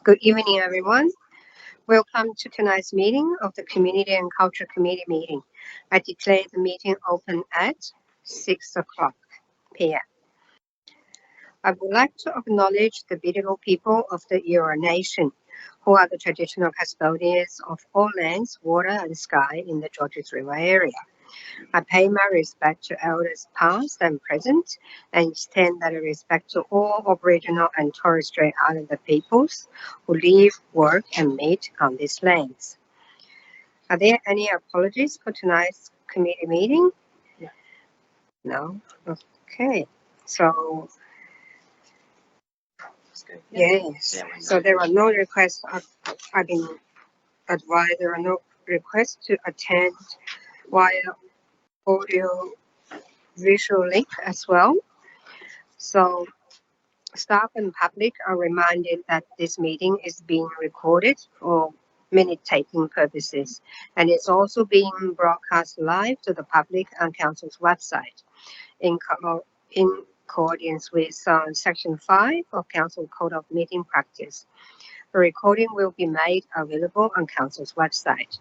Good evening, everyone. Welcome to tonight's meeting of the Community and Culture Committee meeting. I declare the meeting open at 6 o'clock p.m. I would like to acknowledge the beautiful people of the Eora Nation, who are the traditional custodians of all lands, water, and sky in the Georges River area. I pay my respect to elders past and present and extend that respect to all Aboriginal and Torres Strait Islander peoples who live, work, and meet on these lands. Are there any apologies for tonight's committee meeting? No? Okay. So, yes. So there are no requests. I've been advised there are no requests to attend via audio visual link as well. So staff and public are reminded that this meeting is being recorded for minute-taking purposes, and it's also being broadcast live to the public on Council's website in accordance with Section 5 of Council Code of Meeting Practice. The recording will be made available on Council's website.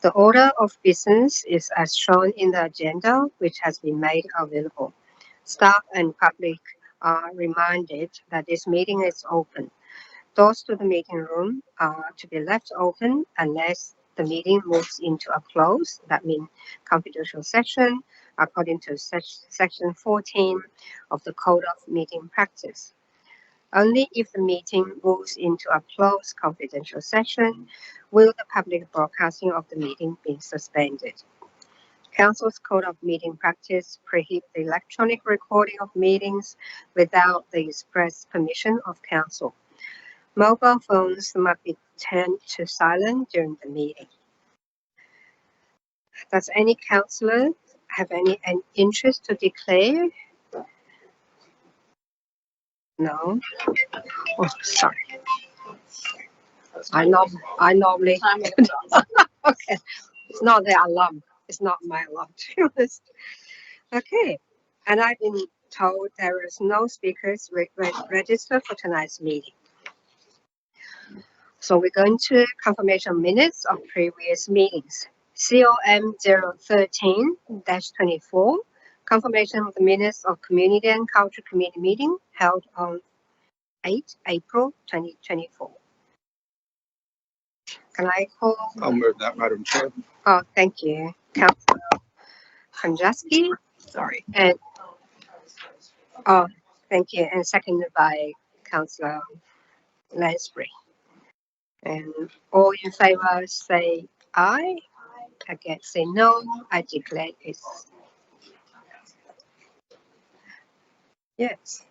The order of business is as shown in the agenda, which has been made available. Staff and public are reminded that this meeting is open. Doors to the meeting room are to be left open unless the meeting moves into a close, that means confidential session, according to Section 14 of the Code of Meeting Practice. Only if the meeting moves into a closed confidential session will the public broadcasting of the meeting be suspended. Council's Code of Meeting Practice prohibits the electronic recording of meetings without the express permission of Council. Mobile phones must be turned to silent during the meeting. Does any councillor have an interest to declare? No? Oh, sorry. I normally okay. It's not the alarm. It's not my alarm, to be honest. Okay. And I've been told there is no speakers registered for tonight's meeting. So we're going to confirmation minutes of previous meetings. COM 013-24, confirmation of the minutes of Community and Culture Committee meeting held on 8 April 2024. Can I call? I'll move that, Madam Chair. Oh, thank you. Councillor Kondrasky. Sorry. And oh, thank you. And seconded by Councillor Lansbury. And all in favour say aye. Against say no. I declare it's yes.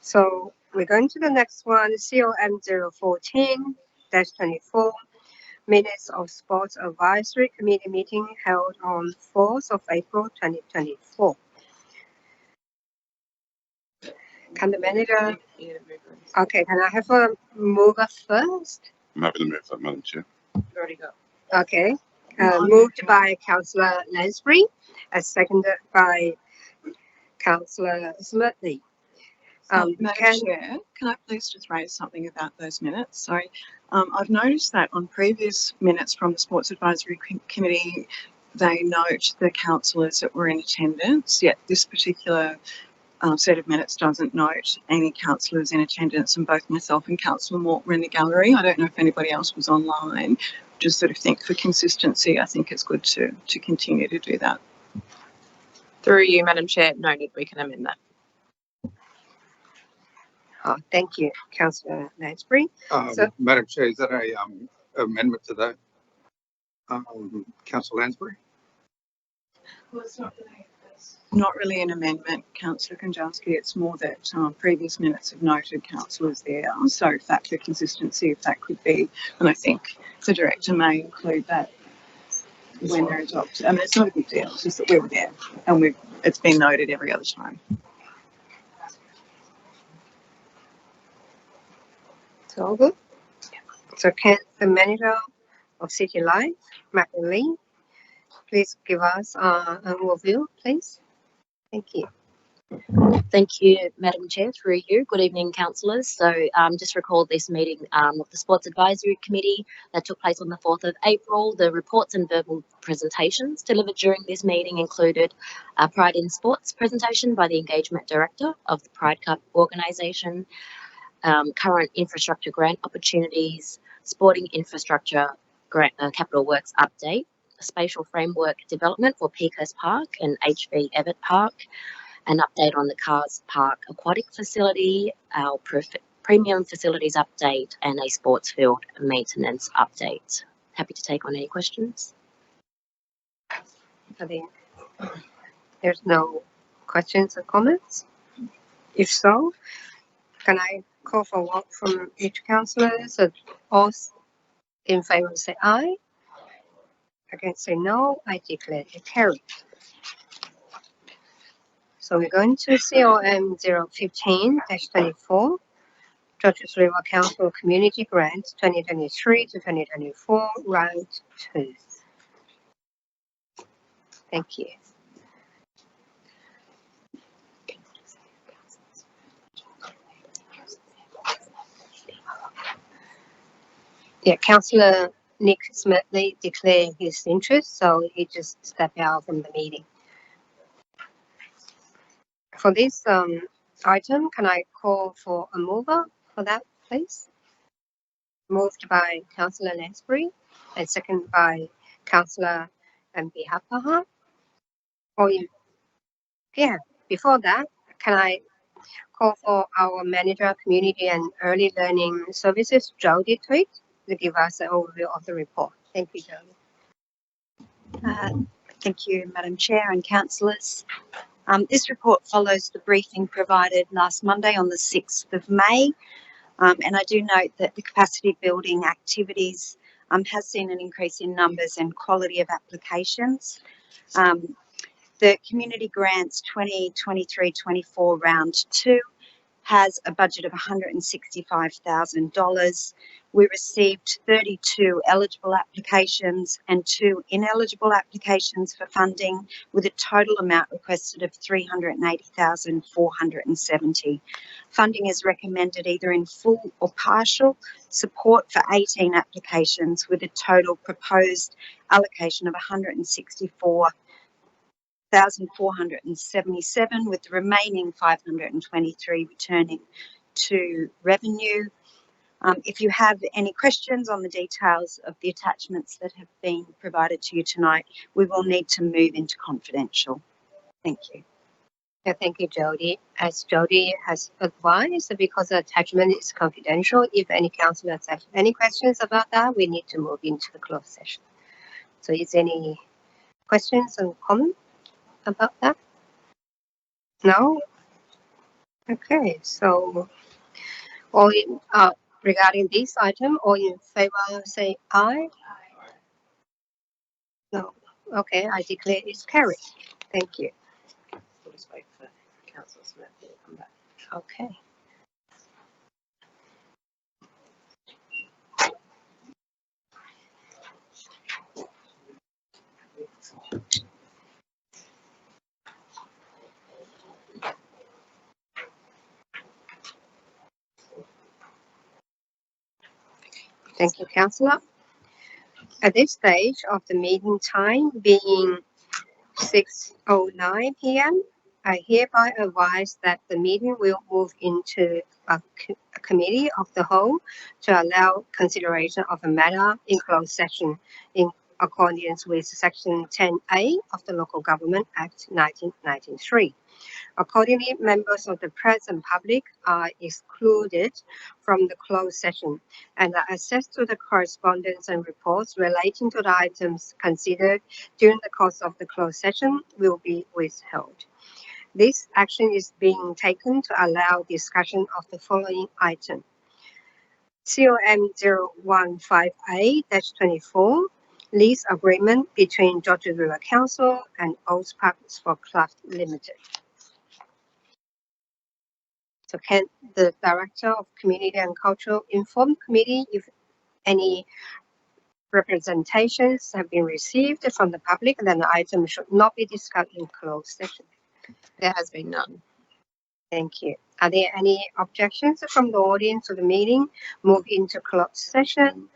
So we're going to the next one, COM 014-24, minutes of Sports Advisory Committee meeting held on 4th of April 2024. Can the manager? Okay, can I have a mover first? I'm happy to move that, Madam Chair. You already go. Okay. Moved by Councillor Lansbury, as seconded by Councillor Smirtley. Madam Chair, can I please just raise something about those minutes? Sorry. I've noticed that on previous minutes from the Sports Advisory Committee, they note the councillors that were in attendance, yet this particular set of minutes doesn't note any councillors in attendance, and both myself and Councillor Mort were in the gallery. I don't know if anybody else was online. Just sort of think for consistency, I think it's good to continue to do that. Through you, Madam Chair, noted, we can amend that. Oh, thank you, Councillor Lansbury. Madam Chair, is that a amendment to that? Councillor Lansbury? Well, it's not really an amendment, Councillor Kondrasky. It's more that previous minutes have noted councillors there. So if that for consistency, if that could be, and I think the director may include that when they're adopted. I mean, it's not a big deal. It's just that we were there, and it's been noted every other time. It's all good. So can the manager of City Life, Michael Lee, please give us an overview, please? Thank you. Thank you, Madam Chair, through you. Good evening, councillors. So just recall this meeting of the Sports Advisory Committee that took place on the 4th of April. The reports and verbal presentations delivered during this meeting included a Pride in Sports presentation by the Engagement Director of the Pride Cup organisation, current infrastructure grant opportunities, sporting infrastructure grant, capital works update, spatial framework development for Peakhurst Park and HV Everett Park, an update on the Cars Park aquatic facility, our premium facilities update, and a sports field maintenance update. Happy to take on any questions. I think there's no questions or comments. If so, can I call for a vote from each councillor? So all in favour say aye. Against say no. I declare it carried. So we're going to COM 015-24, Georges River Council Community Grants 2023 to 2024, round 2. Thank you. Yeah, Councillor Nick Smedley declared his interest, so he just stepped out from the meeting. For this item, can I call for a mover for that, please? Moved by Councillor Lansbury and second by Councillor Mbihapaha. Yeah, before that, can I call for our Manager of Community and Early Learning Services, Jody Tweed, to give us an overview of the report. Thank you, Jody. Thank you, Madam Chair and councillors. This report follows the briefing provided last Monday on the 6th of May, and I do note that the capacity building activities has seen an increase in numbers and quality of applications. The Community Grants 2023-24 Round 2 has a budget of $165,000. We received 32 eligible applications and 2 ineligible applications for funding, with a total amount requested of $380,470. Funding is recommended either in full or partial support for 18 applications, with a total proposed allocation of $164,477, with the remaining 523 returning to revenue. If you have any questions on the details of the attachments that have been provided to you tonight, we will need to move into confidential. Thank you. Yeah, thank you, Jody. As Jody has advised, because the attachment is confidential, if any councillors have any questions about that, we need to move into the closed session. So is any questions and comments about that? No? Okay, so all in, regarding this item, all in favor say aye. No. Okay, I declare it's carried. Thank you. We'll just wait for Councillor Smith to come back. Okay. Thank you, Councillor. At this stage of the meeting time being 6:09 p.m., I hereby advise that the meeting will move into a committee of the whole to allow consideration of a matter in closed session in accordance with Section 10A of the Local Government Act 1993. Accordingly, members of the press and public are excluded from the closed session, and the access to the correspondence and reports relating to the items considered during the course of the closed session will be withheld. This action is being taken to allow discussion of the following item. COM 0158-24, lease agreement between Georges River Council and Oaks Park Sport Club Limited. So can the Director of Community and Cultural inform committee if any representations have been received from the public, then the item should not be discussed in closed session. There has been none. Thank you. Are there any objections from the audience of the meeting? Move into closed session.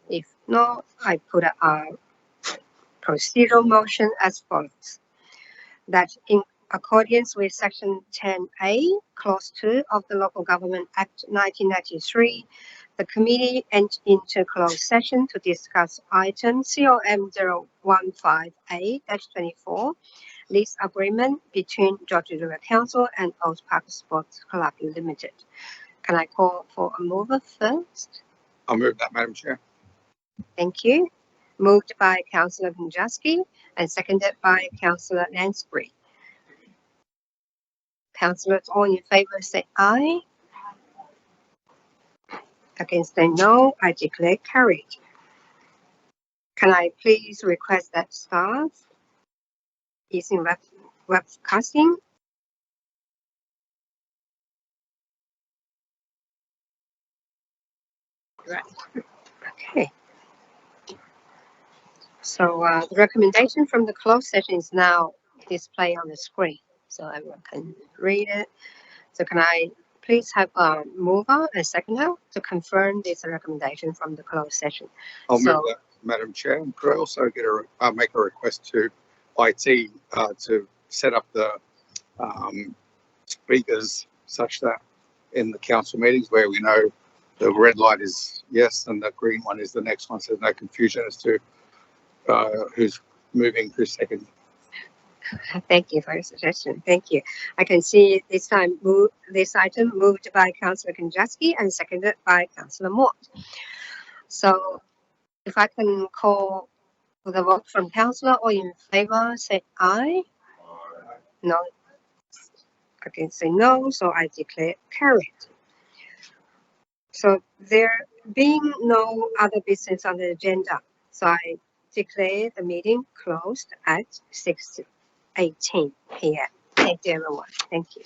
If not, I put a procedural motion as follows. That in accordance with Section 10A, Clause 2 of the Local Government Act 1993, the committee entered into closed session to discuss item COM 015A-24, lease agreement between Georgia River Council and Old Park Sports Club Limited. Can I call for a mover first? I'll move that, Madam Chair. Thank you. Moved by Councillor Gunjaski and seconded by Councillor Lansbury. Councillors all in favour say aye. Against say no. I declare carried. Can I please request that staff is in webcasting? Right. Okay. So the recommendation from the closed session is now displayed on the screen, so everyone can read it. So can I please have a mover and seconder to confirm this recommendation from the closed session? I'll So- move that, Madam Chair. And could I also get make a request to IT to set up the speakers such that in the council meetings where we know the red light is yes and the green one is the next one, so there's no confusion as to who's moving, who's second. Thank you for your suggestion. Thank you. I can see this item moved by Councillor Gunjaski and seconded by Councillor Mott. So if I can call for the vote from Councillor, all in favour say aye. No. Against say no, so I declare carried. So there being no other business on the agenda, so I declare the meeting closed at 6:18 p.m. Thank you, everyone. Thank you.